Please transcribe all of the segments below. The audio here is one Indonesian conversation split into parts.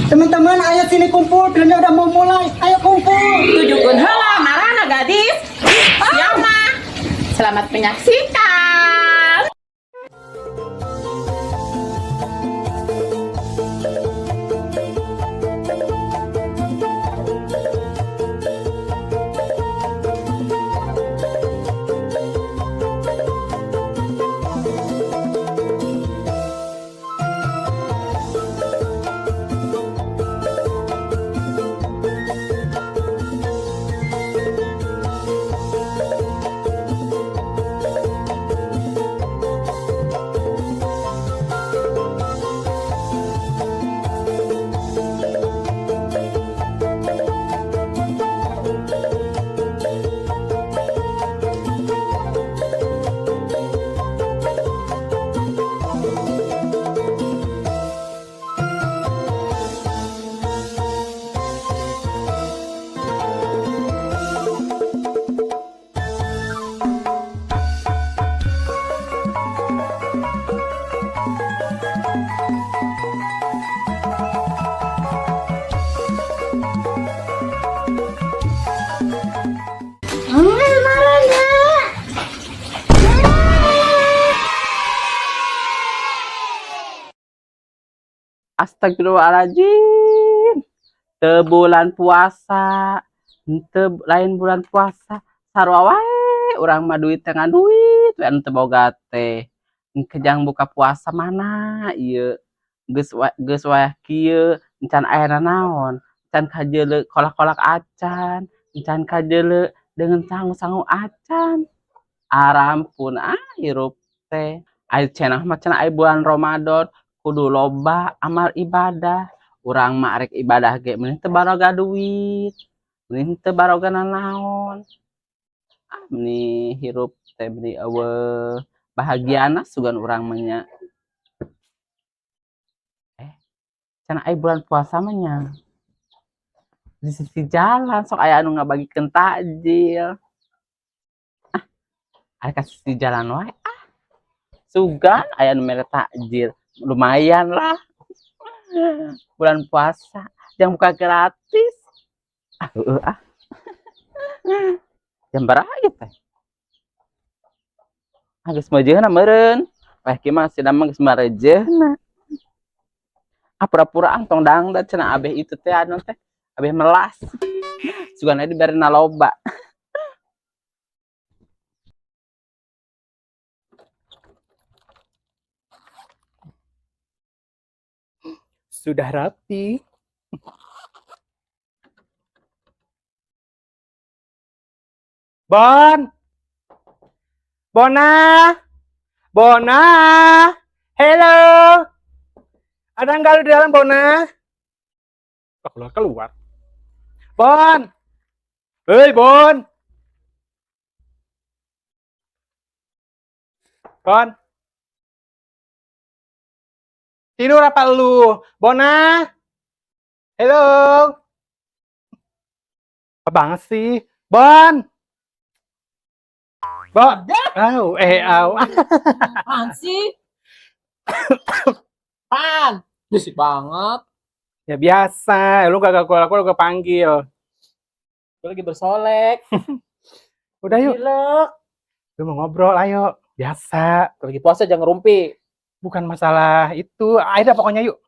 Teman-teman, ayo sini kumpul. Filmnya udah mau mulai. Ayo kumpul. Tujukan heula marana gadis. Siapa? Selamat menyaksikan. Astagfirullahaladzim. Te bulan puasa. Te lain bulan puasa. Sarua wae urang mah duit tengah duit we anu teu boga teh. Kejang buka puasa mana ieu? Geus wayah kieu encan ayeuna naon? Encan kajeuleu kolak-kolak acan, encan kajeuleu dengan sangu-sangu acan. Arampun hirup teh. Aya cenah mah cenah aya bulan Ramadan kudu loba amal ibadah. Urang mah arek ibadah ge meuning teu baroga duit. Meuning teu baroga nanaon. Meni hirup teh beri eueuh bahagiana sugan urang mah nya. Cenah aya bulan puasa mah nya. Di sisi jalan sok aya anu ngabagikeun takjil. Aya ka sisi jalan wae. Sugan aya nu mere takjil. Lumayan lah. Bulan puasa jang buka gratis. Jam baraha ieu teh? Geus meujeunna meureun. Wah kieu mah sida mah geus marejeunna. Pura-pura tong dangdat cenah abeh itu teh anu teh, abeh melas. Sugan aya dibarena loba. Sudah rapi. Bon. Bona. Bona. Hello. Ada nggak lu di dalam, Bona? Keluar. Bon. Hei, Bon. Bon. Tidur apa lu? Bona? Hello? Apa banget sih? Bon? Bon? Apaan sih? Apaan? Berisik banget. Ya biasa, lu kagak keluar-keluar gue panggil. Gue lagi bersolek. Udah yuk, Gilek. lu mau ngobrol, ayo. Biasa, Lagi puasa jangan ngerumpi. bukan masalah itu. Ayo dah pokoknya yuk.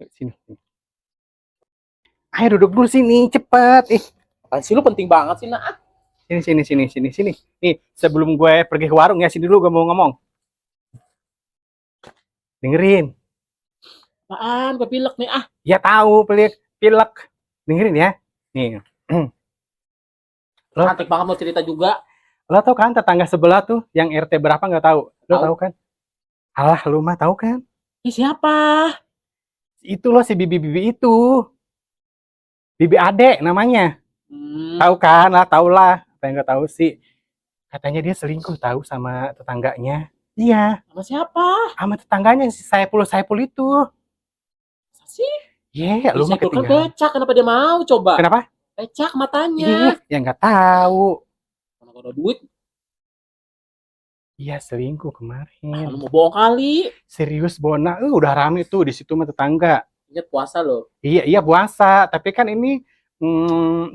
Yuk, sini. Ayo duduk dulu sini, cepet. Apaan sih lu penting banget sih, Nak? Sini. Nih, sebelum gue pergi ke warung ya, sini dulu gue mau ngomong. Dengerin. Apaan? Gue pilek nih, ah. Ya tahu, pilek. Dengerin ya. Nih. Cantik banget mau cerita juga. Lo tau kan tetangga sebelah tuh yang RT berapa nggak tahu? Lo tahu kan? Alah, lu mah tahu kan? Ini siapa? Itu loh si bibi-bibi itu. Bibi Ade namanya. Tahu kan? Lah, tahu lah. Apa yang nggak tahu sih? Katanya dia selingkuh tahu sama tetangganya. Iya. Sama siapa? Sama tetangganya si Saipul itu. Masa sih? Iya, lu mah Kan ketinggalan. becak, kenapa dia mau coba? Kenapa? Becak matanya. Ya nggak tahu. Karena gak ada duit, Iya selingkuh kemarin. lu mau bohong kali. Serius Bona, udah rame tuh di situ mah tetangga. Ingat puasa loh. Iya puasa, tapi kan ini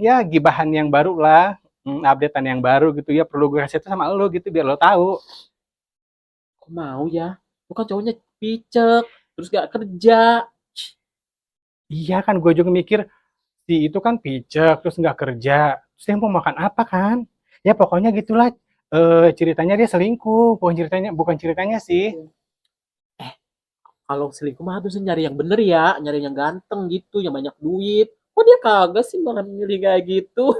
ya gibahan yang baru lah, updatean yang baru gitu ya, perlu gue kasih itu sama lo gitu biar lo tahu. Kok mau ya? Bukan cowoknya picek, terus gak kerja. Iya kan gue juga mikir si itu kan picek terus nggak kerja, terus dia mau makan apa kan? Ya pokoknya gitulah. Ceritanya dia selingkuh, bukan ceritanya sih. Kalau selingkuh mah harusnya nyari yang bener ya, nyari yang ganteng gitu, yang banyak duit. Kok dia kagak sih malah milih kayak gitu?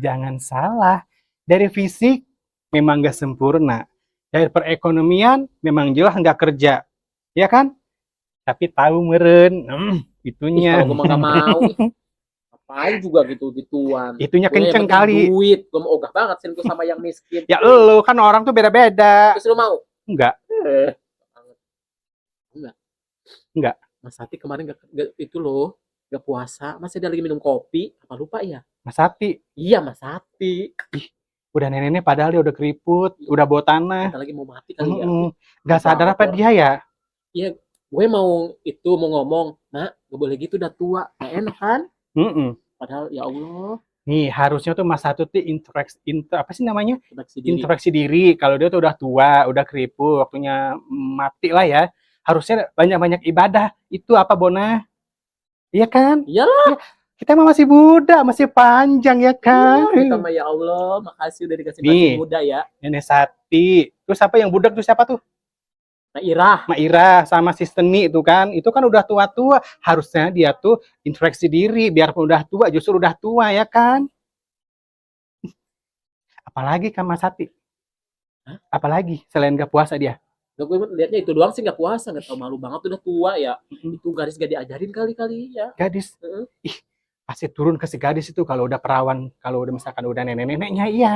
Jangan salah, dari fisik memang nggak sempurna, dari perekonomian memang jelas nggak kerja, ya kan? Tapi tahu meren, Ih, itunya. kalau gue mah gak mau. Ngapain juga gitu-gituan. Itunya Gue yang kenceng penting kali. duit. Gue mau ogah banget selingkuh sama yang miskin. Ya lo kan orang tuh beda-beda. Terus lu mau? Enggak, Eh, enggak. enggak. Mas Sati kemarin itu loh, gak puasa. Masih dia lagi minum kopi. Apa lupa ya? Mas Sati, Iya, Mas Sati. udah nenek-nenek padahal dia udah keriput, udah bawa tanah. Kita lagi mau mati kali ya. Nggak sadar apa dia ya? Iya, gue mau ngomong, Mak, gak boleh gitu, udah tua. Gak enak kan? Padahal ya Allah, Nih harusnya tuh Mas Satu tuh apa sih namanya? koneksi diri. Introspeksi diri. Kalau dia tuh udah tua, udah keriput, waktunya mati lah ya. Harusnya banyak-banyak ibadah. Itu apa Bona? Iya kan? Iyalah. Ya, kita mah masih muda, masih panjang ya kan? Kita mah ya Allah, makasih udah dikasih Nih. masih muda ya. Nenek Sati. Terus apa yang budak tuh siapa tuh? Nah, Irah. Mak Ira sama si Steni itu kan. Itu kan udah tua-tua. Harusnya dia tuh introspeksi diri. Biarpun udah tua, justru udah tua ya kan? Apalagi kan Mas Sati? Hah? Apalagi selain gak puasa dia? Gak, gue liatnya itu doang sih, gak puasa, gak tau, malu banget udah tua ya. Itu garis gak diajarin kali-kali ya. Gadis. Ih, pasti turun ke si gadis itu kalau udah perawan, kalau udah misalkan udah nenek-neneknya, iya.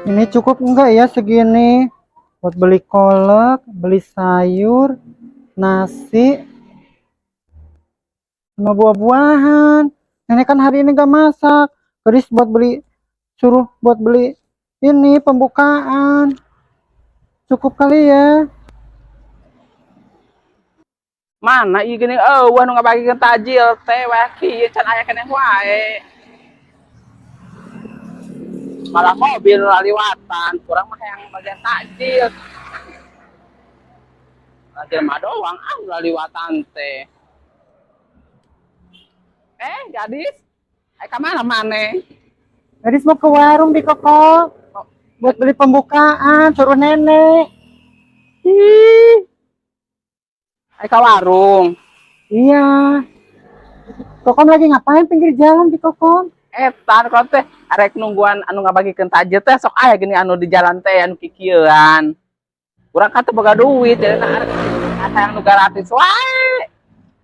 Ini cukup enggak ya segini buat beli kolak, beli sayur, nasi, sama buah-buahan. Nenek kan hari ini gak masak. Gadis suruh buat beli ini pembukaan. Cukup kali ya. Mana ieu geuning eueuh nu ngabagikeun tajil teh waki can aya keneh wae. Malah mobil nu laliwatan, kurang mah yang bagian takjil. Takjil mah doang nu laliwatan teh. Gadis, ka mana maneh? Gadis mau ke warung di Koko buat beli pembukaan, suruh nenek. Ih. Ka warung. Iya. Kokom lagi ngapain pinggir jalan di Kokom? Etan kau teh arek nungguan anu ngabagikeun tajil teh sok aya gini anu di jalan teh anu kikieuan. Urang kata boga duit jadi arek yang nu gratis wae.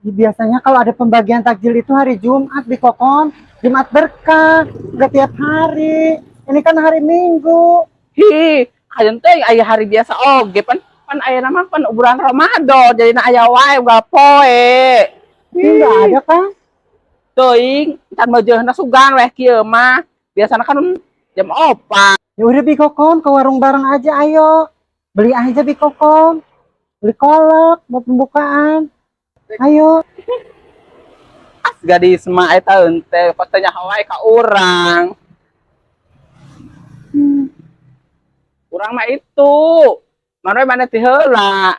Biasanya kalau ada pembagian takjil itu hari Jumat di Kokom. Jumat berkah, gak tiap hari. Ini kan hari Minggu. Hi, kajen teh aya hari biasa oge pan aya nama pan bulan Ramadan jadi aya wae unggal poe. Ini enggak ada kan? Teuing can meujeunna sugan weh kieu mah. Biasana kan jam 4. Ya udah Bi Kokom ke warung bareng aja ayo. Beli aja Bi Kokom. Beli kolak buat pembukaan. Ayo. Gadis mah eta henteu pastanya wae ka urang. Urang mah itu. Mana teh heula.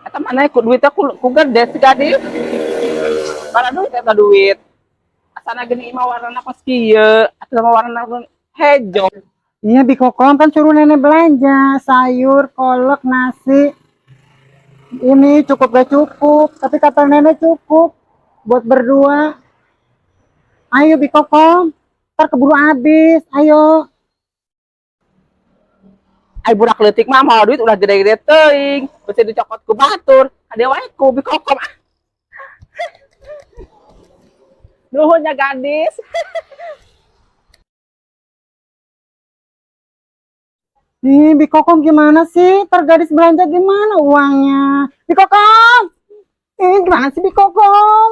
Eta mana ku duitnya ku gede si gadis. Bara duit eta duit. Asana geuning imah warna kos kieu, atuh mah warna hejo. Iya Bi Kokom kan suruh nenek belanja sayur, kolak, nasi. Ini cukup gak cukup, tapi kata nenek cukup buat berdua. Ayo Bi Kokom, ntar keburu habis. Ayo. Ai budak leutik mah moal duit udah gede-gede teuing, beusi dicokot ku batur. Hade wae ku Bi Kokom. Nuhun ya gadis. Ih, Bi Kokom gimana sih? Ntar gadis belanja gimana uangnya? Bi Kokom! Gimana sih Bi Kokom?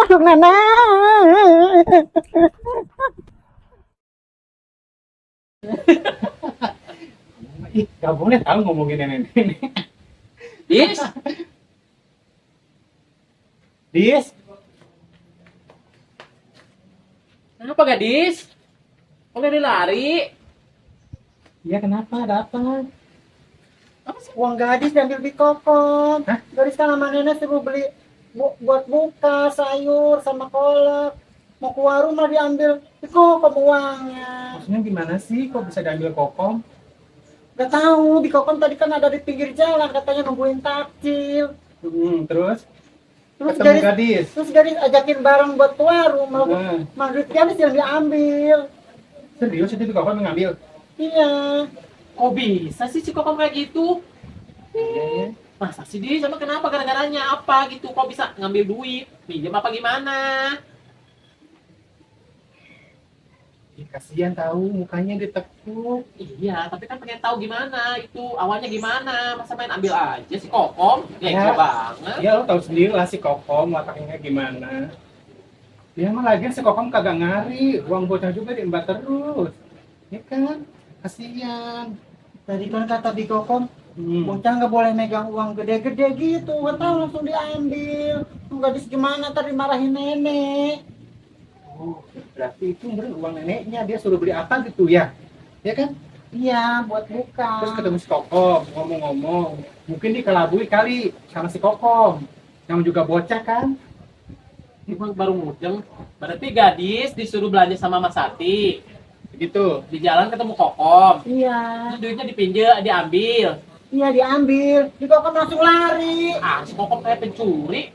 Aduh nenek. Ih, gak boleh tahu ngomongin nenek-nenek. Dis, Dis, kenapa gadis? Kok lari? iya kenapa? Ada apa? Uang gadis diambil di kokom. Hah? Gadis kan sama nenek suruh beli buat buka sayur sama kolak. Mau ke warung malah diambil di kokom uangnya. Maksudnya gimana sih? Kok bisa diambil kokom? Gak tahu, di kokom tadi kan ada di pinggir jalan katanya nungguin takjil. Terus Terus ketemu gadis, gadis. terus gadis ajakin barang buat ke warung, malah duit gadis yang diambil. Serius itu di kokom ngambil? Iya. Kok bisa sih si Kokom kayak gitu? Iya. Masa sih Dis? Emang kenapa? Gara-garanya apa gitu? Kok bisa ngambil duit? Pinjam apa gimana? Ih, kasihan tahu mukanya ditekuk. Iya, tapi kan pengen tahu gimana itu awalnya gimana. Masa main ambil aja si Kokom? Ya. Gila banget. Ya lo tahu sendiri lah si kokom wataknya gimana. Dia mah lagi si kokom kagak ngari, uang bocah juga diembat terus. Ya kan? Kasihan. Tadi kan kata di kokom, bocah nggak boleh megang uang gede-gede gitu, nggak tahu langsung diambil. Gadis gimana tadi marahin nenek. Oh, berarti itu bener uang neneknya, dia suruh beli apa gitu ya? Ya kan? Iya, buat buka. Terus ketemu si kokom, ngomong-ngomong. Mungkin dikelabui kali sama si kokom. Yang juga bocah kan? Emang baru mudeng. Berarti gadis disuruh belanja sama Mas Sati. Begitu. Di jalan ketemu Kokom. Iya, Terus duitnya dipinjam, diambil. iya diambil. Di kokom langsung lari. Ah, si Kokom kayak pencuri.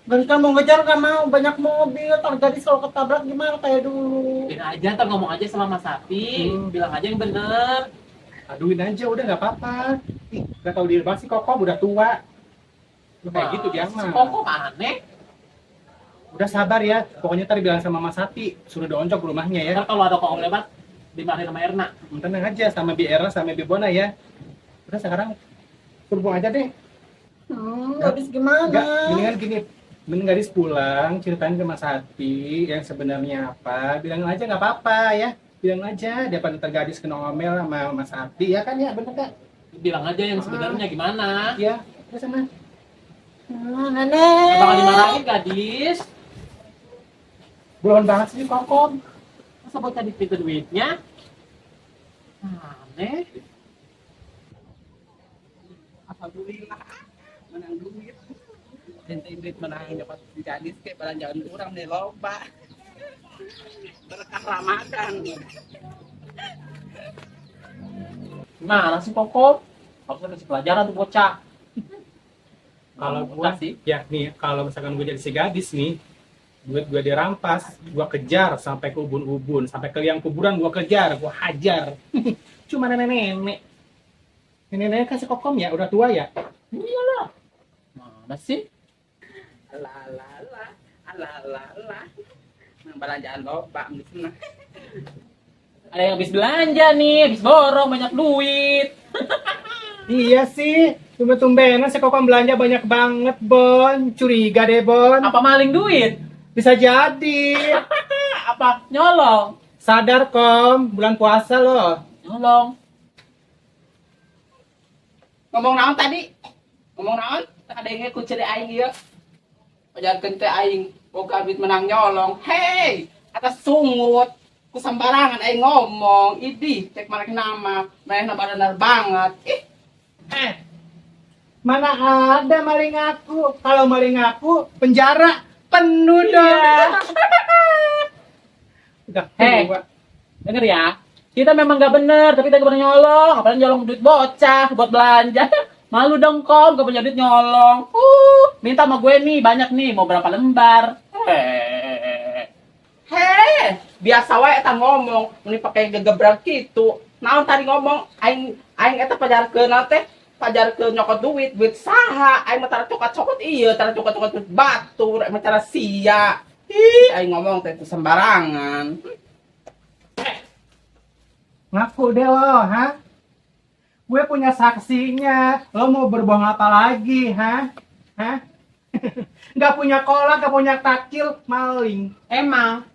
Gadis kan mau ngejar nggak mau, banyak mobil. Ntar gadis kalau ketabrak gimana kayak dulu. Bilang aja, ntar ngomong aja sama Mas Sati. Bilang aja yang bener. Aduin aja udah nggak apa-apa. Ih, nggak tahu diri banget si kokom udah tua. Kayak gitu dia Si mah. Kokom aneh. Udah sabar ya. Pokoknya tadi bilang sama Mas Sati suruh dioncok ke rumahnya ya. Ntar kalau ada Kokom lewat, dimarahin sama Erna. Tenang aja sama Bi Era sama Bi Bona ya. Udah sekarang suruh aja deh. Gadis gimana? Enggak, mendingan gini. Mending gadis pulang, ceritain ke Mas Hati yang sebenarnya apa. Bilang aja nggak apa-apa ya. Bilang aja, daripada ntar gadis kena ngomel sama Mas Hati. Ya kan ya, bener kan? Bilang aja yang sebenarnya gimana. Iya, udah sana. Nenek. Nggak bakal dimarahin gadis. Bulan banget sih kokom. Masa bocah dipinta duitnya? Aneh. Alhamdulillah menang duit. Ente duit menang dapat si gadis kayak belanjaan kurang nih loba. Berkah Ramadan. Gimana sih Kokom? Harusnya kasih pelajaran tuh bocah. Kalau Bocah gua sih. ya nih, kalau misalkan gue jadi si gadis nih, duit gue dirampas, gue kejar sampai ke ubun-ubun, sampai ke liang kuburan gue kejar, gue hajar. Cuma nenek-nenek. Nenek-nenek kasih kokom ya, udah tua ya. Iyalah. Mana sih? Alalala. Nang belanjaan loba di sana. Ada yang habis belanja nih, habis borong banyak duit. Iya sih, tumben-tumbenan si kokom belanja banyak banget, Bon. Curiga deh, Bon. Apa maling duit? Bisa jadi. Apa nyolong? Sadar, Kom, bulan puasa loh. Nyolong. Ngomong naon tadi? Ngomong naon? Ada yang ngikut ceri aing ieu. Pajarkeun teh aing boga duit menang nyolong. Hei, atas sungut. Ku sembarangan aing ngomong. Idih, cek mana nama. Manehna bener banget. Ih, Mana ada maling aku? Kalau maling aku, penjara penuh dong. Udah, Hei. tua. Denger ya. Kita memang gak bener, tapi kita gak pernah nyolong. Apalagi nyolong duit bocah buat belanja. Malu dong Kom, gak punya duit nyolong. Minta sama gue nih, banyak nih. Mau berapa lembar? hei, biasa wae eta ngomong. Muni pake gegebrak kitu. Naon tadi ngomong aing eta pajarkeun teh pajarkeun nyokot duit saha? Aing mah tara cokot-cokot ieu, tara cokot-cokot duit batu, rek mah tara sia. Ih, aing ngomong teh itu sembarangan. Ngaku deh lo, ha? Gue punya saksinya. Lo mau berbohong apa lagi, ha? Hah? Gak punya kolak, gak punya takjil, maling. Emang,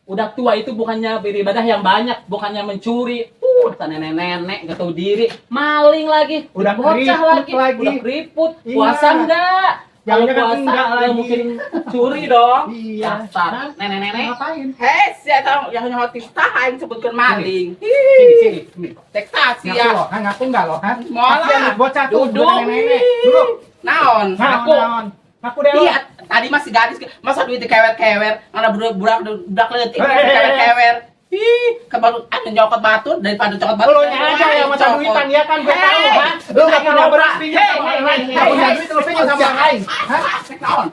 udah tua itu bukannya beribadah yang banyak, bukannya mencuri. Masa nenek-nenek gak tahu diri, maling lagi, Udah bocah keriput lagi. udah keriput, Iya. puasa enggak? Kalau Jangan-jangan puasa enggak nggak lagi. mungkin curi dong. Iya. Dasar Hah? nenek-nenek. Ngapain? Hei, siapa yang nyotis tahan sebutkan maling. Sini. Tektasi Ngaku ya. lo, ngaku enggak lo, ha? Mola. Kasihan bocah tuh, Duduk. bukan nenek. Duduk. Naon. Ngaku. Ngaku deh lo. Iya, tadi masih gadis, masa duit kewer-kewer, mana budak leutik Hei. kewer-kewer. Ih, kebaru ada nyokot batu daripada cokot batu. Lo aja yang mata duitan ya kan, gue tahu, ha? Lo nggak punya beras pinjam sama orang lain, nggak punya duit lo pinjam sama orang lain, ha? Naon?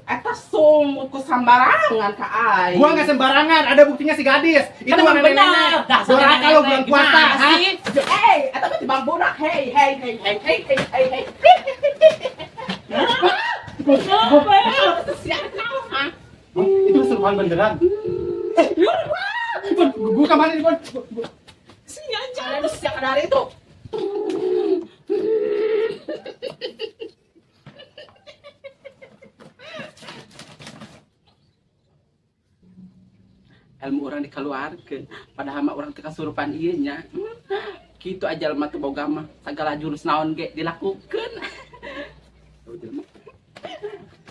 Eta sumut ku sambarangan ka ai. Gua nggak sembarangan, ada buktinya si gadis. Itu Kan mana emang benar. nenek? Dasar Durhaka nenek-nenek, lo bulan puasa, gimana ha? sih? Hei, eta mah tibang budak. Hei. Siapa naon, ha? Itu keseruan beneran. Gua kemana nih, Bon? Jangan siapa dari itu. Ilmu orang dikeluarkan, padahal mah orang teu kasurupan ieu nya. Kitu aja mah teu boga mah sagala jurus naon ge dilakukeun.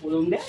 Belum deh.